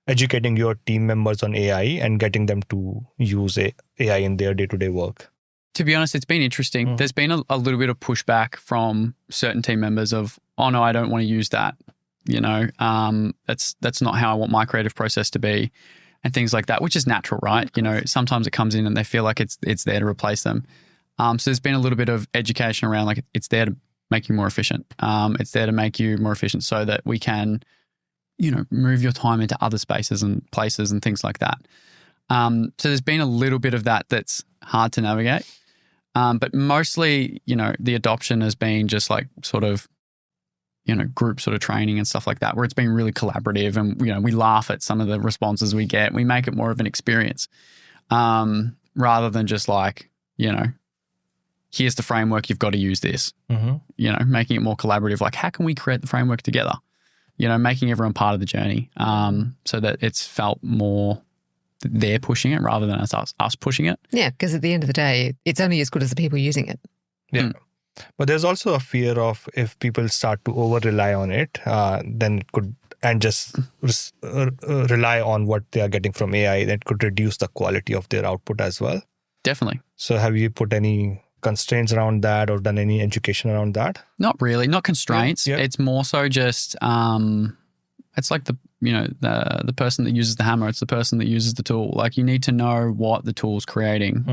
[SPEAKER 2] educating your team members on AI and getting them to use AI in their day-to-day work?
[SPEAKER 1] To be honest, it's been interesting. There's been a little bit of pushback from certain team members of, oh no, I don't want to use that. That's not how I want my creative process to be, and things like that, which is natural, right? Sometimes it comes in and they feel like it's there to replace them. So there's been a little bit of education around like it's there to make you more efficient. It's there to make you more efficient so that we can, move your time into other spaces and places and things like that. So there's been a little bit of that that's hard to navigate. But mostly, the adoption has been just like sort of, group sort of training and stuff like that, where it's been really collaborative, and, we laugh at some of the responses we get. We make it more of an experience, rather than just like, here's the framework, you've got to use this, making it more collaborative. Like, how can we create the framework together? Making everyone part of the journey, so that it's felt more they're pushing it rather than us pushing it.
[SPEAKER 3] Yeah, because at the end of the day, it's only as good as the people using it.
[SPEAKER 2] Yeah. But there's also a fear of if people start to over-rely on it, then it could, and just rely on what they are getting from AI, that could reduce the quality of their output as well.
[SPEAKER 1] Definitely.
[SPEAKER 2] So have you put any constraints around that or done any education around that?
[SPEAKER 1] Not really, not constraints. Yeah. It's more so just, it's like the person that uses the hammer, it's the person that uses the tool. Like, you need to know what the tool's creating,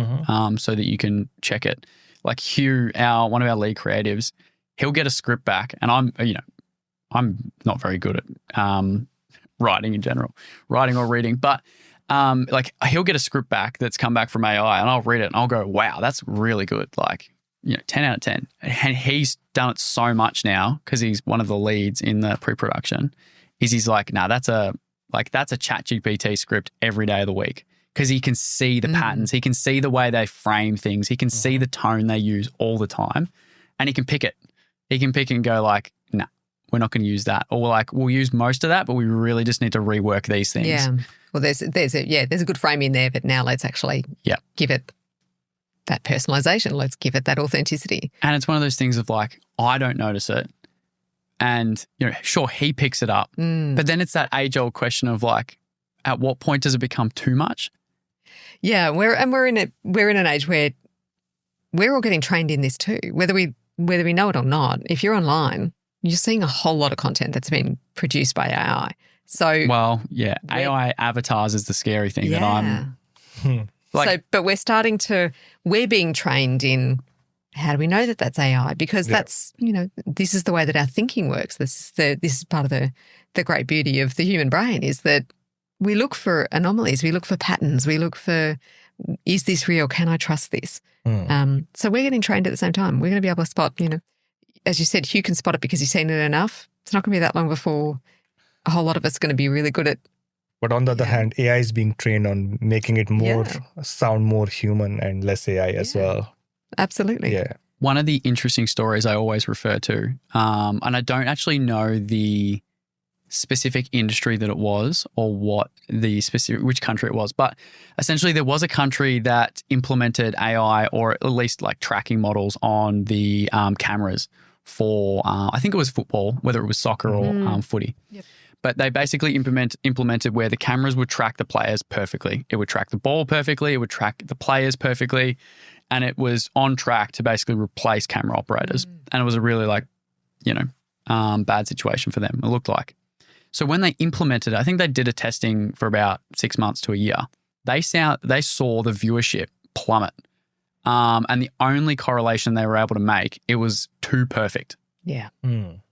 [SPEAKER 1] so that you can check it. Like Hugh, one of our lead creatives, he'll get a script back, and I'm not very good at writing in general, writing or reading, but like he'll get a script back that's come back from AI, and I'll read it and I'll go, wow, that's really good. Like, 10 out of 10. And he's done it so much now because he's one of the leads in the pre-production. He's like, nah, that's a ChatGPT script every day of the week. Because he can see the patterns, he can see the way they frame things, he can see the tone they use all the time, and he can pick it. He can pick and go like, nah, we're not going to use that. Or we'll use most of that, but we really just need to rework these things.
[SPEAKER 3] Yeah. Well, there's a good frame in there, but now let's actually give it that personalization. Let's give it that authenticity.
[SPEAKER 1] And it's one of those things of like, I don't notice it. And, sure, he picks it up. But then it's that age-old question of like, at what point does it become too much?
[SPEAKER 3] Yeah, we're in an age where we're all getting trained in this too, whether we know it or not. If you're online, you're seeing a whole lot of content that's been produced by AI. So,
[SPEAKER 1] well, yeah, AI avatars is the scary thing that I'm
[SPEAKER 3] like. So, but we're being trained in how do we know that that's AI? Because that's this is the way that our thinking works. This is part of the great beauty of the human brain, is that we look for anomalies, we look for patterns, we look for, is this real? Can I trust this? So we're getting trained at the same time. We're going to be able to spot, as you said, Hugh can spot it because he's seen it enough. It's not going to be that long before a whole lot of us are going to be really good at.
[SPEAKER 2] But on the other hand, AI is being trained on making it sound more human and less AI as well.
[SPEAKER 3] Absolutely.
[SPEAKER 2] Yeah.
[SPEAKER 1] One of the interesting stories I always refer to, and I don't actually know the specific industry that it was or which country it was, but essentially there was a country that implemented AI, or at least like tracking models on the cameras for, I think it was football, whether it was soccer or footy.
[SPEAKER 3] Yep.
[SPEAKER 1] But they basically implemented where the cameras would track the players perfectly. It would track the ball perfectly. It would track the players perfectly. And it was on track to basically replace camera operators. And it was a really bad situation for them, it looked like. So when they implemented it, I think they did a testing for about 6 months to a year. They saw the viewership plummet. And the only correlation they were able to make, it was too perfect.
[SPEAKER 3] Yeah.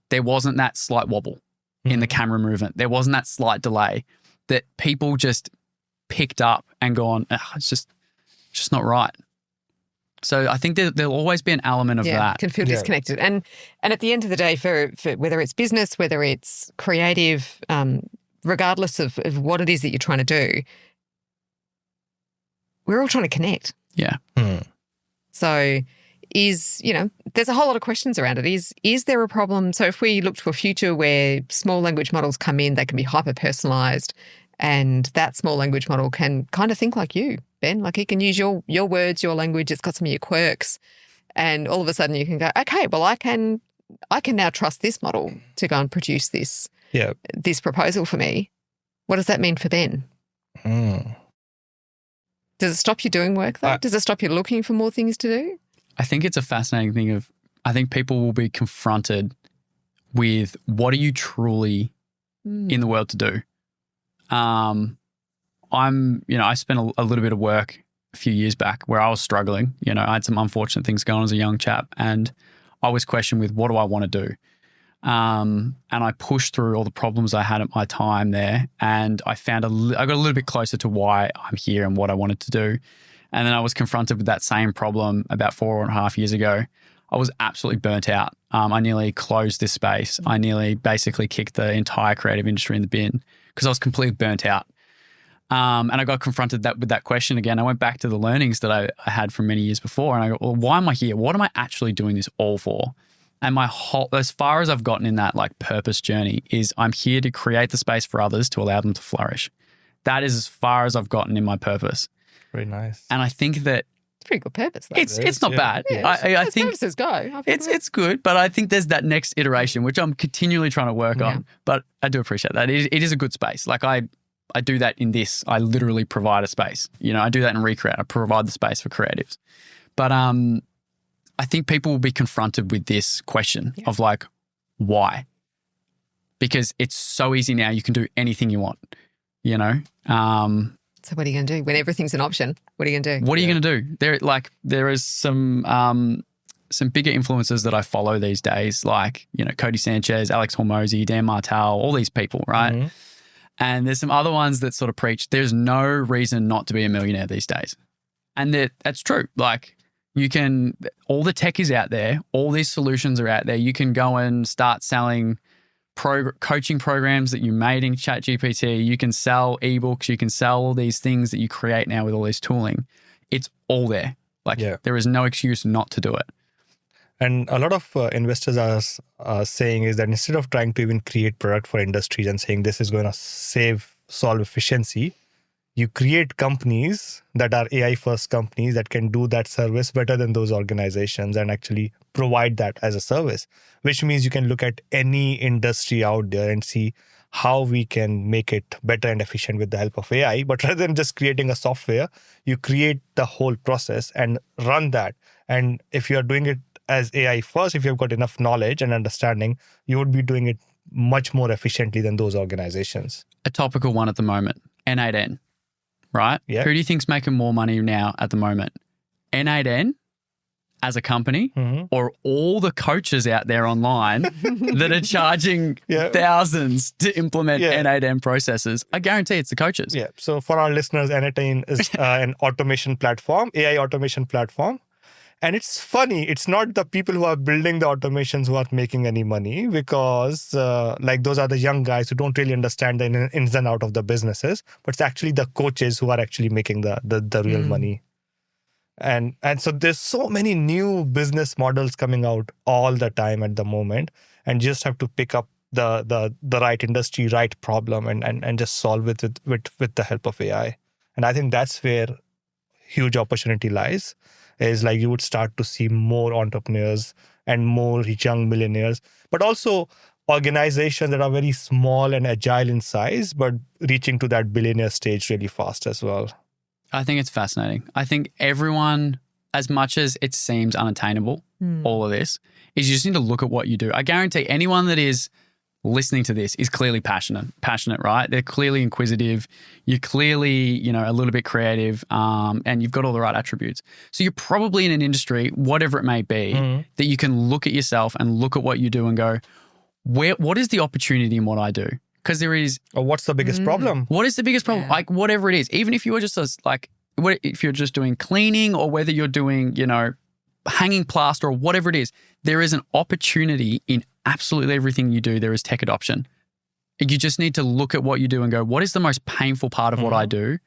[SPEAKER 1] There wasn't that slight wobble in the camera movement. There wasn't that slight delay that people just picked up and gone, it's just not right. So I think there'll always be an element of that.
[SPEAKER 3] Can feel disconnected. And at the end of the day, for whether it's business, whether it's creative, regardless of what it is that you're trying to do, we're all trying to connect.
[SPEAKER 1] Yeah.
[SPEAKER 3] So there's a whole lot of questions around it. Is there a problem? So if we look to a future where small language models come in, they can be hyper-personalized, and that small language model can kind of think like you, Ben. Like it can use your words, your language. It's got some of your quirks, and all of a sudden you can go, okay, well I can now trust this model to go and produce this proposal for me. What does that mean for Ben? Does it stop you doing work though? Does it stop you looking for more things to do?
[SPEAKER 1] I think it's a fascinating thing I think people will be confronted with what are you truly in the world to do? I spent a little bit of work a few years back where I was struggling. I had some unfortunate things going on as a young chap, and I was questioned with what do I want to do? And I pushed through all the problems I had at my time there, and I got a little bit closer to why I'm here and what I wanted to do. And then I was confronted with that same problem about 4.5 years ago. I was absolutely burnt out. I nearly closed this space. I nearly basically kicked the entire creative industry in the bin because I was completely burnt out. And I got confronted with that question again. I went back to the learnings that I had from many years before, and I go, well, why am I here? What am I actually doing this all for? And as far as I've gotten in that purpose journey is I'm here to create the space for others to allow them to flourish. That is as far as I've gotten in my purpose.
[SPEAKER 2] Very nice.
[SPEAKER 1] And I think that
[SPEAKER 3] it's a pretty good purpose. Though.
[SPEAKER 1] It's not bad.
[SPEAKER 3] Yeah.
[SPEAKER 1] I think
[SPEAKER 3] purposes go.
[SPEAKER 1] It's good, but I think there's that next iteration which I'm continually trying to work on. But I do appreciate that. It is a good space. I do that in this. I literally provide a space. I do that in Recreate. I provide the space for creatives. But I think people will be confronted with this question of why? Because it's so easy now. You can do anything you want,
[SPEAKER 3] So what are you going to do when everything's an option? What are you going to do?
[SPEAKER 1] What are you going to do? There is some bigger influencers that I follow these days, Cody Sanchez, Alex Hormozy, Dan Martell, all these people, right? Mm-hmm. And there's some other ones that sort of preach there's no reason not to be a millionaire these days. And that's true. All the tech is out there. All these solutions are out there. You can go and start selling coaching programs that you made in ChatGPT. You can sell ebooks. You can sell all these things that you create now with all this tooling. It's all there. There is no excuse not to do it.
[SPEAKER 2] And a lot of investors are saying is that instead of trying to even create product for industries and saying this is going to solve efficiency, you create companies that are AI first companies that can do that service better than those organizations and actually provide that as a service, which means you can look at any industry out there and see how we can make it better and efficient with the help of AI. But rather than just creating a software, you create the whole process and run that. And if you're doing it as AI first, if you've got enough knowledge and understanding, you would be doing it much more efficiently than those organizations.
[SPEAKER 1] A topical one at the moment, N8N. Right?
[SPEAKER 2] Yeah.
[SPEAKER 1] Who do you think's making more money now at the moment? N8N as a company or all the coaches out there online that are charging thousands to implement N8N processes? I guarantee it's the coaches.
[SPEAKER 2] Yeah. So for our listeners, N8N is an automation platform, AI automation platform. And it's funny, it's not the people who are building the automations who are making any money because those are the young guys who don't really understand the ins and out of the businesses, but it's actually the coaches who are actually making the real money. And so there's so many new business models coming out all the time at the moment, and you just have to pick up the right industry, right problem and just solve it with the help of AI. And I think that's where huge opportunity lies. Is you would start to see more entrepreneurs and more young millionaires, but also organizations that are very small and agile in size, but reaching to that billionaire stage really fast as well.
[SPEAKER 1] I think it's fascinating. I think everyone, as much as it seems unattainable, all of this, is you just need to look at what you do. I guarantee anyone that is listening to this is clearly passionate, right? They're clearly inquisitive. You're clearly, a little bit creative, and you've got all the right attributes. So you're probably in an industry, whatever it may be, that you can look at yourself and look at what you do and go, what is the opportunity in what I do? Because there is...
[SPEAKER 2] Or what's the biggest problem?
[SPEAKER 1] What is the biggest problem?
[SPEAKER 3] Yeah.
[SPEAKER 1] Like whatever it is, even if you were just if you're just doing cleaning or whether you're doing, hanging plaster or whatever it is, there is an opportunity in absolutely everything you do. There is tech adoption. You just need to look at what you do and go, what is the most painful part of what I do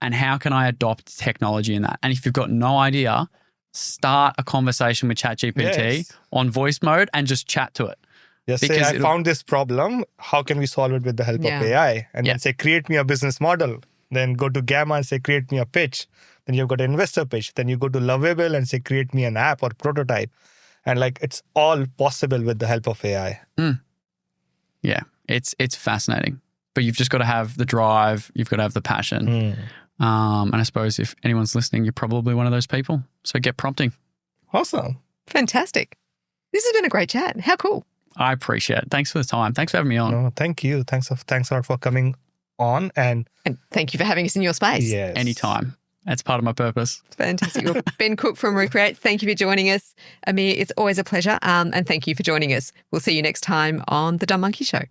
[SPEAKER 1] and how can I adopt technology in that? And if you've got no idea, start a conversation with ChatGPT on voice mode and just chat to it.
[SPEAKER 2] Just say, I found this problem. How can we solve it with the help of AI? And then say, create me a business model. Then go to Gamma and say, create me a pitch. Then you've got an investor pitch. Then you go to Lovable and say, create me an app or prototype. And it's all possible with the help of AI.
[SPEAKER 1] Yeah, it's fascinating. But you've just got to have the drive. You've got to have the passion. And I suppose if anyone's listening, you're probably one of those people. So get prompting.
[SPEAKER 2] Awesome.
[SPEAKER 3] Fantastic. This has been a great chat. How cool.
[SPEAKER 1] I appreciate it. Thanks for the time. Thanks for having me on.
[SPEAKER 2] No, thank you. Thanks a lot for coming on. And
[SPEAKER 3] thank you for having us in your space.
[SPEAKER 2] Yes.
[SPEAKER 1] Anytime. That's part of my purpose.
[SPEAKER 3] Fantastic. Well, Ben Cook from Recreate, thank you for joining us. Amir, it's always a pleasure. And thank you for joining us. We'll see you next time on The Dumb Monkey Show.